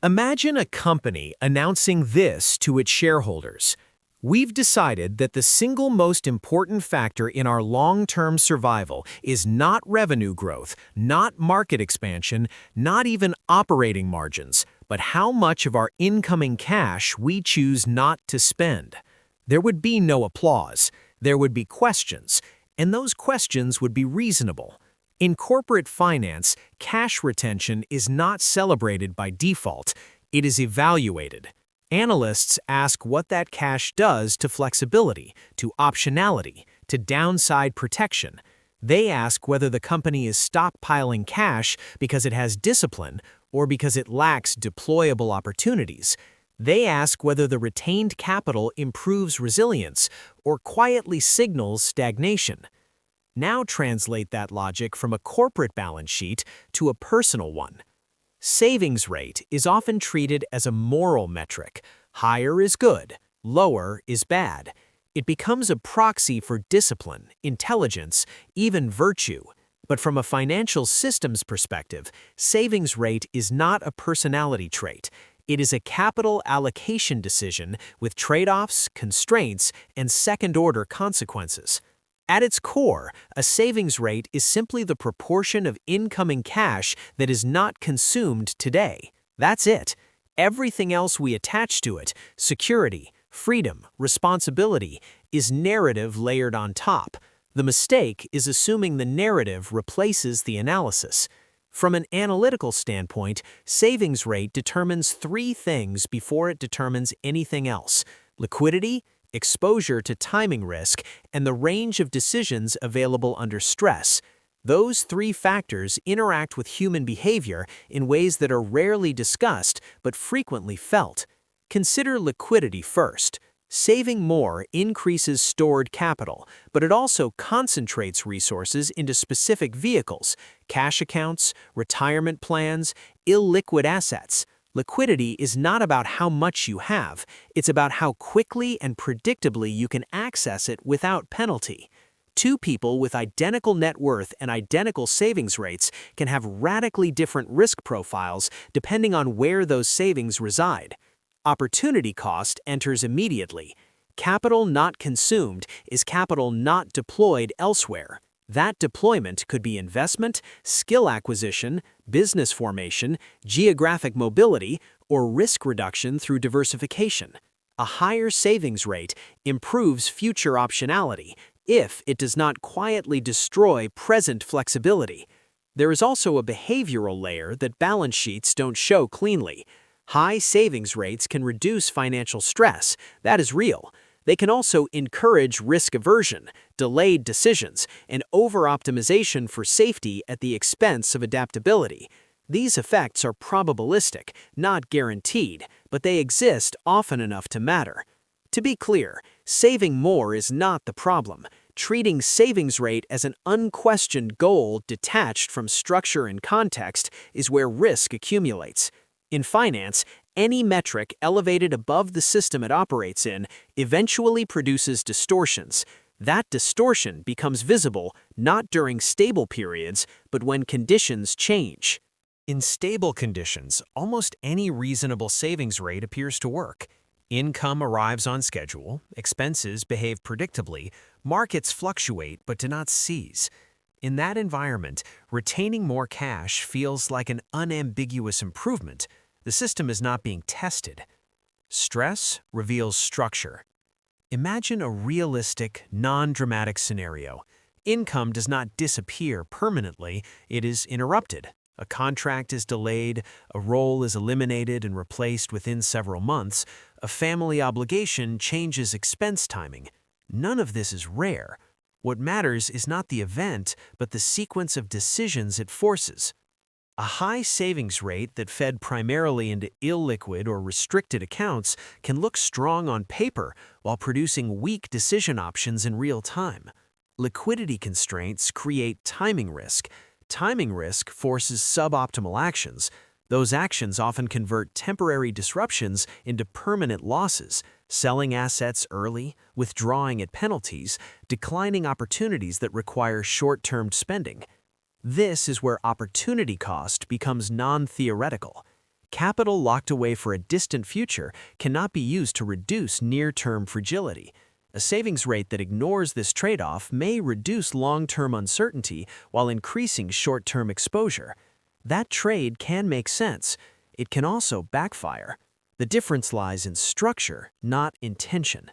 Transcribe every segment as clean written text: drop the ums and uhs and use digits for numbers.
Imagine a company announcing this to its shareholders. We've decided that the single most important factor in our long-term survival is not revenue growth, not market expansion, not even operating margins, but how much of our incoming cash we choose not to spend. There would be no applause. There would be questions, and those questions would be reasonable. In corporate finance, cash retention is not celebrated by default, it is evaluated. Analysts ask what that cash does to flexibility, to optionality, to downside protection. They ask whether the company is stockpiling cash because it has discipline or because it lacks deployable opportunities. They ask whether the retained capital improves resilience or quietly signals stagnation. Now translate that logic from a corporate balance sheet to a personal one. Savings rate is often treated as a moral metric. Higher is good, lower is bad. It becomes a proxy for discipline, intelligence, even virtue. But from a financial systems perspective, savings rate is not a personality trait. It is a capital allocation decision with trade-offs, constraints, and second-order consequences. At its core, a savings rate is simply the proportion of incoming cash that is not consumed today. That's it. Everything else we attach to it, security, freedom, responsibility, is narrative layered on top. The mistake is assuming the narrative replaces the analysis. From an analytical standpoint, savings rate determines three things before it determines anything else: liquidity, exposure to timing risk, and the range of decisions available under stress. Those three factors interact with human behavior in ways that are rarely discussed but frequently felt. Consider liquidity first. Saving more increases stored capital, but it also concentrates resources into specific vehicles: cash accounts, retirement plans, illiquid assets. Liquidity is not about how much you have, it's about how quickly and predictably you can access it without penalty. Two people with identical net worth and identical savings rates can have radically different risk profiles depending on where those savings reside. Opportunity cost enters immediately. Capital not consumed is capital not deployed elsewhere. That deployment could be investment, skill acquisition, business formation, geographic mobility, or risk reduction through diversification. A higher savings rate improves future optionality if it does not quietly destroy present flexibility. There is also a behavioral layer that balance sheets don't show cleanly. High savings rates can reduce financial stress. That is real. They can also encourage risk aversion, delayed decisions, and over-optimization for safety at the expense of adaptability. These effects are probabilistic, not guaranteed, but they exist often enough to matter. To be clear, saving more is not the problem. Treating savings rate as an unquestioned goal detached from structure and context is where risk accumulates. In finance, any metric elevated above the system it operates in eventually produces distortions. That distortion becomes visible not during stable periods, but when conditions change. In stable conditions, almost any reasonable savings rate appears to work. Income arrives on schedule, expenses behave predictably, markets fluctuate but do not seize. In that environment, retaining more cash feels like an unambiguous improvement. The system is not being tested. Stress reveals structure. Imagine a realistic, non-dramatic scenario. Income does not disappear permanently, it is interrupted. A contract is delayed, a role is eliminated and replaced within several months, a family obligation changes expense timing. None of this is rare. What matters is not the event, but the sequence of decisions it forces. A high savings rate that fed primarily into illiquid or restricted accounts can look strong on paper while producing weak decision options in real time. Liquidity constraints create timing risk. Timing risk forces suboptimal actions. Those actions often convert temporary disruptions into permanent losses, selling assets early, withdrawing at penalties, declining opportunities that require short-term spending. This is where opportunity cost becomes non-theoretical. Capital locked away for a distant future cannot be used to reduce near-term fragility. A savings rate that ignores this trade-off may reduce long-term uncertainty while increasing short-term exposure. That trade can make sense. It can also backfire. The difference lies in structure, not intention.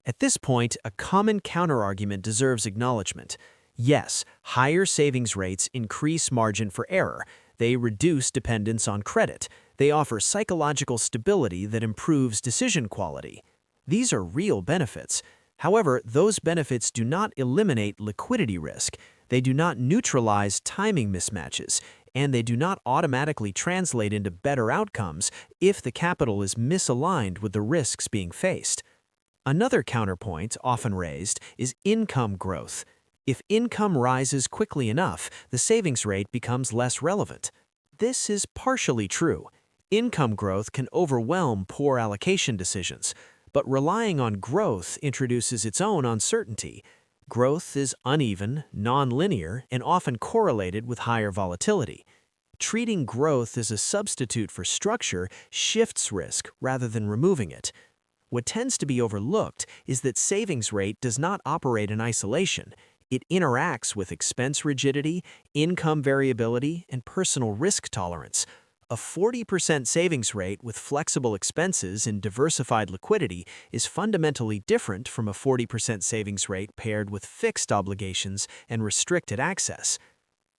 At this point, a common counterargument deserves acknowledgement. Yes, higher savings rates increase margin for error. They reduce dependence on credit. They offer psychological stability that improves decision quality. These are real benefits. However, those benefits do not eliminate liquidity risk. They do not neutralize timing mismatches, and they do not automatically translate into better outcomes if the capital is misaligned with the risks being faced. Another counterpoint often raised is income growth. If income rises quickly enough, the savings rate becomes less relevant. This is partially true. Income growth can overwhelm poor allocation decisions, but relying on growth introduces its own uncertainty. Growth is uneven, non-linear, and often correlated with higher volatility. Treating growth as a substitute for structure shifts risk rather than removing it. What tends to be overlooked is that savings rate does not operate in isolation. It interacts with expense rigidity, income variability, and personal risk tolerance. A 40% savings rate with flexible expenses and diversified liquidity is fundamentally different from a 40% savings rate paired with fixed obligations and restricted access.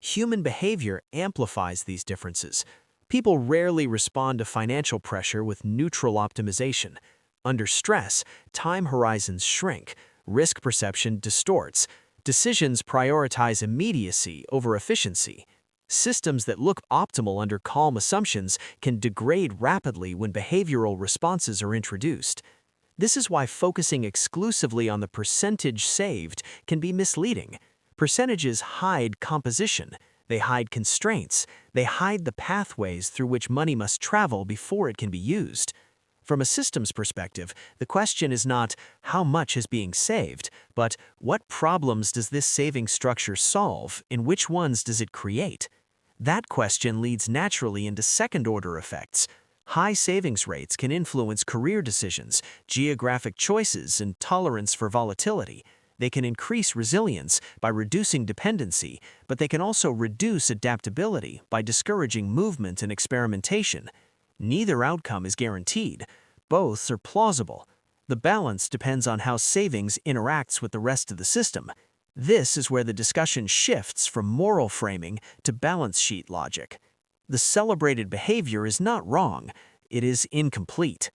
Human behavior amplifies these differences. People rarely respond to financial pressure with neutral optimization. Under stress, time horizons shrink, risk perception distorts, decisions prioritize immediacy over efficiency. Systems that look optimal under calm assumptions can degrade rapidly when behavioral responses are introduced. This is why focusing exclusively on the percentage saved can be misleading. Percentages hide composition, they hide constraints, they hide the pathways through which money must travel before it can be used. From a systems perspective, the question is not how much is being saved, but what problems does this saving structure solve and which ones does it create? That question leads naturally into second-order effects. High savings rates can influence career decisions, geographic choices, and tolerance for volatility. They can increase resilience by reducing dependency, but they can also reduce adaptability by discouraging movement and experimentation. Neither outcome is guaranteed. Both are plausible. The balance depends on how savings interacts with the rest of the system. This is where the discussion shifts from moral framing to balance sheet logic. The celebrated behavior is not wrong, it is incomplete.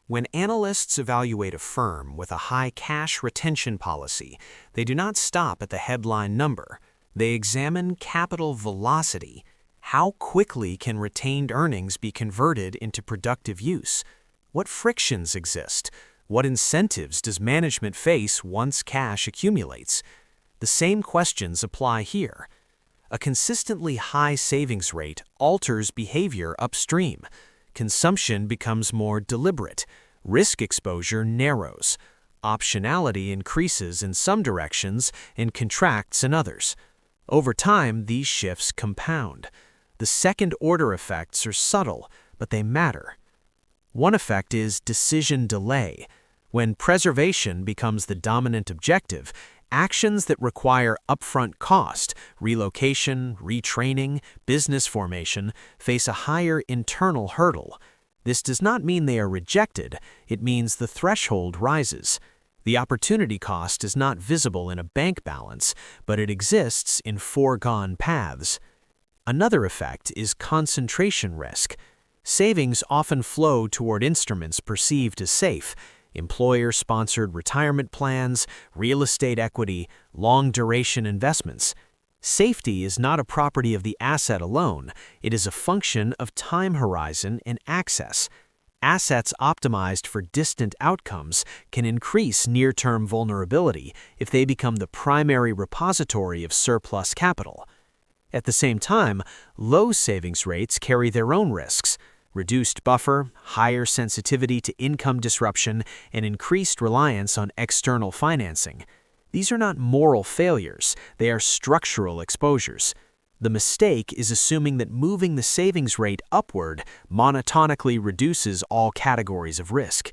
When analysts evaluate a firm with a high cash retention policy, they do not stop at the headline number. They examine capital velocity. How quickly can retained earnings be converted into productive use? What frictions exist? What incentives does management face once cash accumulates? The same questions apply here. A consistently high savings rate alters behavior upstream. Consumption becomes more deliberate. Risk exposure narrows. Optionality increases in some directions and contracts in others. Over time, these shifts compound. The second-order effects are subtle, but they matter. One effect is decision delay. When preservation becomes the dominant objective, actions that require upfront cost, relocation, retraining, business formation, face a higher internal hurdle. This does not mean they are rejected, it means the threshold rises. The opportunity cost is not visible in a bank balance, but it exists in foregone paths. Another effect is concentration risk. Savings often flow toward instruments perceived as safe: employer-sponsored retirement plans, real estate equity, long-duration investments. Safety is not a property of the asset alone, it is a function of time horizon and access. Assets optimized for distant outcomes can increase near-term vulnerability if they become the primary repository of surplus capital. At the same time, low savings rates carry their own risks: reduced buffer, higher sensitivity to income disruption, and increased reliance on external financing. These are not moral failures, they are structural exposures. The mistake is assuming that moving the savings rate upward monotonically reduces all categories of risk.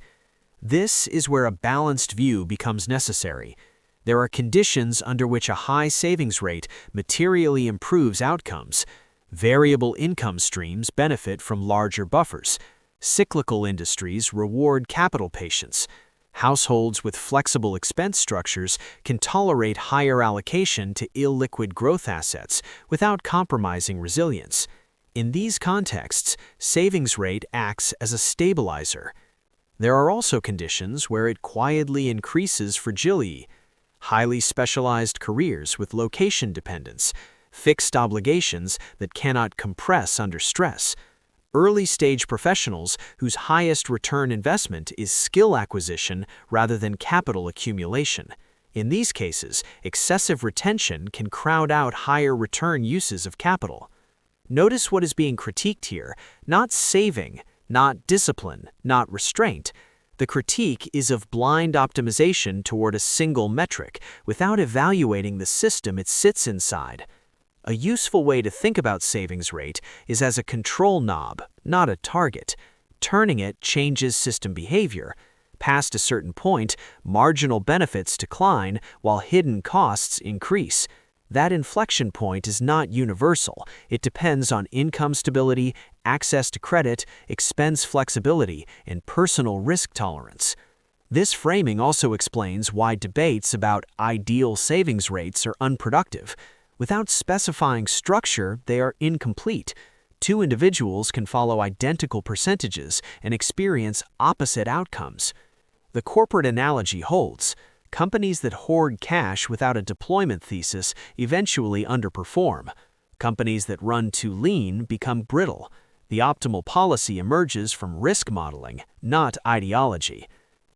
This is where a balanced view becomes necessary. There are conditions under which a high savings rate materially improves outcomes. Variable income streams benefit from larger buffers. Cyclical industries reward capital patience. Households with flexible expense structures can tolerate higher allocation to illiquid growth assets without compromising resilience. In these contexts, savings rate acts as a stabilizer. There are also conditions where it quietly increases fragility. Highly specialized careers with location dependence, fixed obligations that cannot compress under stress, early-stage professionals whose highest return investment is skill acquisition rather than capital accumulation. In these cases, excessive retention can crowd out higher return uses of capital. Notice what is being critiqued here: not saving, not discipline, not restraint. The critique is of blind optimization toward a single metric without evaluating the system it sits inside. A useful way to think about savings rate is as a control knob, not a target. Turning it changes system behavior. Past a certain point, marginal benefits decline while hidden costs increase. That inflection point is not universal. It depends on income stability, access to credit, expense flexibility, and personal risk tolerance. This framing also explains why debates about ideal savings rates are unproductive. Without specifying structure, they are incomplete. Two individuals can follow identical percentages and experience opposite outcomes. The corporate analogy holds. Companies that hoard cash without a deployment thesis eventually underperform. Companies that run too lean become brittle. The optimal policy emerges from risk modeling, not ideology.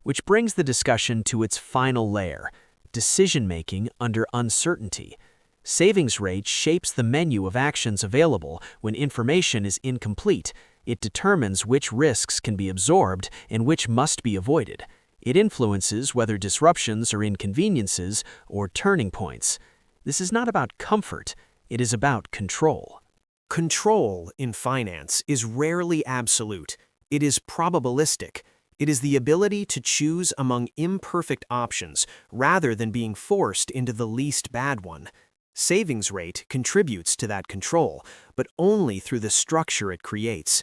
Which brings the discussion to its final layer: decision-making under uncertainty. Savings rate shapes the menu of actions available when information is incomplete. It determines which risks can be absorbed and which must be avoided. It influences whether disruptions are inconveniences or turning points. This is not about comfort, it is about control. Control in finance is rarely absolute. It is probabilistic. It is the ability to choose among imperfect options rather than being forced into the least bad one. Savings rate contributes to that control, but only through the structure it creates.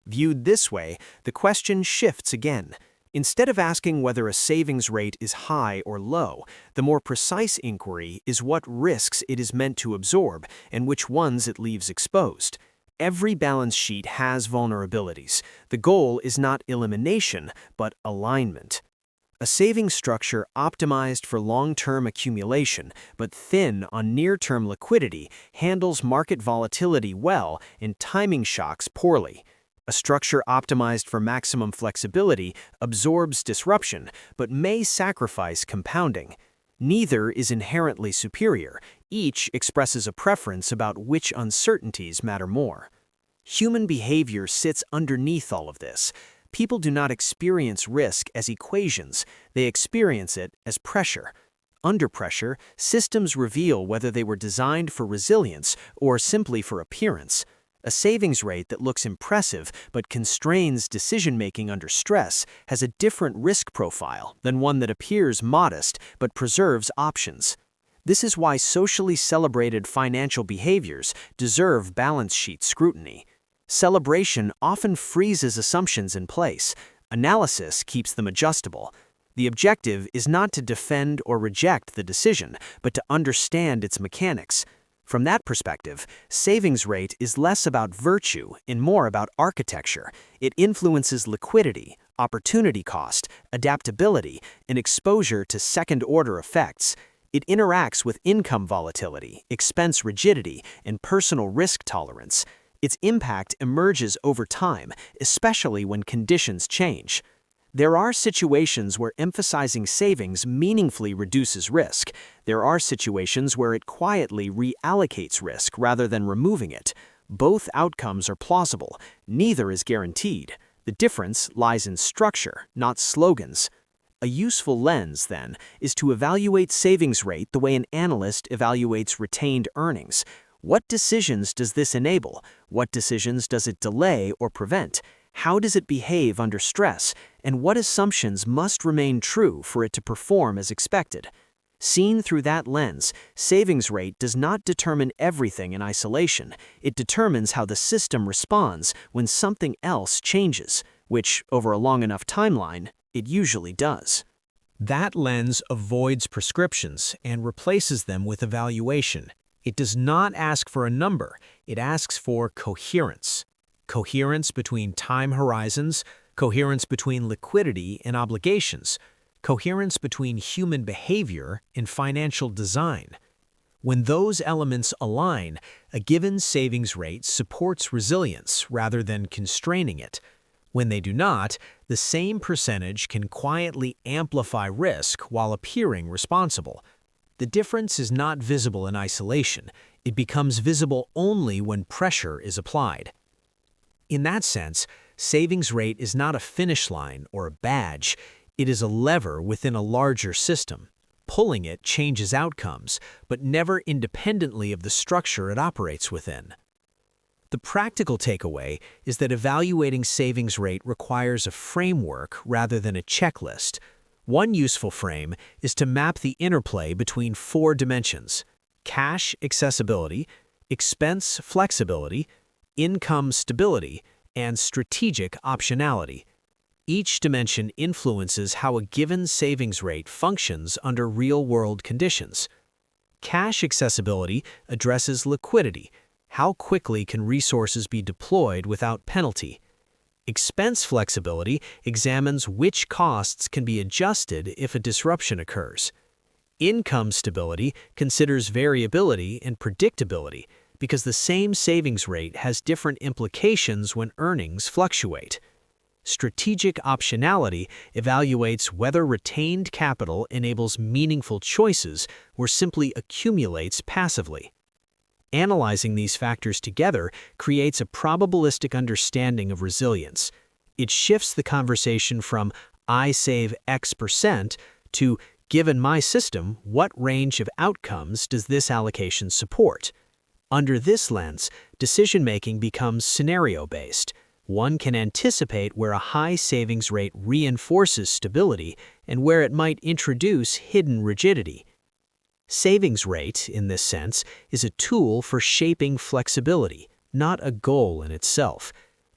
Viewed this way, the question shifts again. Instead of asking whether a savings rate is high or low, the more precise inquiry is what risks it is meant to absorb and which ones it leaves exposed. Every balance sheet has vulnerabilities. The goal is not elimination, but alignment. A savings structure optimized for long-term accumulation, but thin on near-term liquidity, handles market volatility well and timing shocks poorly. A structure optimized for maximum flexibility absorbs disruption, but may sacrifice compounding. Neither is inherently superior. Each expresses a preference about which uncertainties matter more. Human behavior sits underneath all of this. People do not experience risk as equations, they experience it as pressure. Under pressure, systems reveal whether they were designed for resilience or simply for appearance. A savings rate that looks impressive but constrains decision-making under stress has a different risk profile than one that appears modest but preserves options. This is why socially celebrated financial behaviors deserve balance sheet scrutiny. Celebration often freezes assumptions in place. Analysis keeps them adjustable. The objective is not to defend or reject the decision, but to understand its mechanics. From that perspective, savings rate is less about virtue and more about architecture. It influences liquidity, opportunity cost, adaptability, and exposure to second-order effects. It interacts with income volatility, expense rigidity, and personal risk tolerance. Its impact emerges over time, especially when conditions change. There are situations where emphasizing savings meaningfully reduces risk. There are situations where it quietly reallocates risk rather than removing it. Both outcomes are plausible. Neither is guaranteed. The difference lies in structure, not slogans. A useful lens, then, is to evaluate savings rate the way an analyst evaluates retained earnings. What decisions does this enable? What decisions does it delay or prevent? How does it behave under stress? And what assumptions must remain true for it to perform as expected? Seen through that lens, savings rate does not determine everything in isolation. It determines how the system responds when something else changes, which, over a long enough timeline, it usually does. That lens avoids prescriptions and replaces them with evaluation. It does not ask for a number, it asks for coherence. Coherence between time horizons, coherence between liquidity and obligations, coherence between human behavior and financial design. When those elements align, a given savings rate supports resilience rather than constraining it. When they do not, the same percentage can quietly amplify risk while appearing responsible. The difference is not visible in isolation. It becomes visible only when pressure is applied. In that sense, savings rate is not a finish line or a badge. It is a lever within a larger system. Pulling it changes outcomes, but never independently of the structure it operates within. The practical takeaway is that evaluating savings rate requires a framework rather than a checklist. One useful frame is to map the interplay between 4 dimensions: cash accessibility, expense flexibility, income stability, and strategic optionality. Each dimension influences how a given savings rate functions under real-world conditions. Cash accessibility addresses liquidity. How quickly can resources be deployed without penalty? Expense flexibility examines which costs can be adjusted if a disruption occurs. Income stability considers variability and predictability because the same savings rate has different implications when earnings fluctuate. Strategic optionality evaluates whether retained capital enables meaningful choices or simply accumulates passively. Analyzing these factors together creates a probabilistic understanding of resilience. It shifts the conversation from "I save X% to "Given my system, what range of outcomes does this allocation support?" Under this lens, decision-making becomes scenario-based. One can anticipate where a high savings rate reinforces stability and where it might introduce hidden rigidity. Savings rate, in this sense, is a tool for shaping flexibility, not a goal in itself.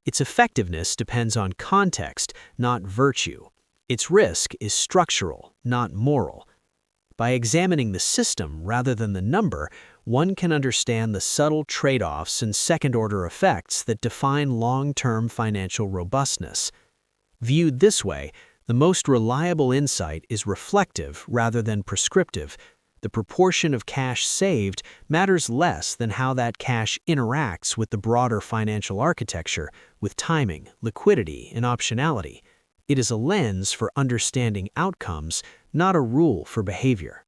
Its effectiveness depends on context, not virtue. Its risk is structural, not moral. By examining the system rather than the number, one can understand the subtle trade-offs and second-order effects that define long-term financial robustness. Viewed this way, the most reliable insight is reflective rather than prescriptive. The proportion of cash saved matters less than how that cash interacts with the broader financial architecture, with timing, liquidity, and optionality. It is a lens for understanding outcomes, not a rule for behavior.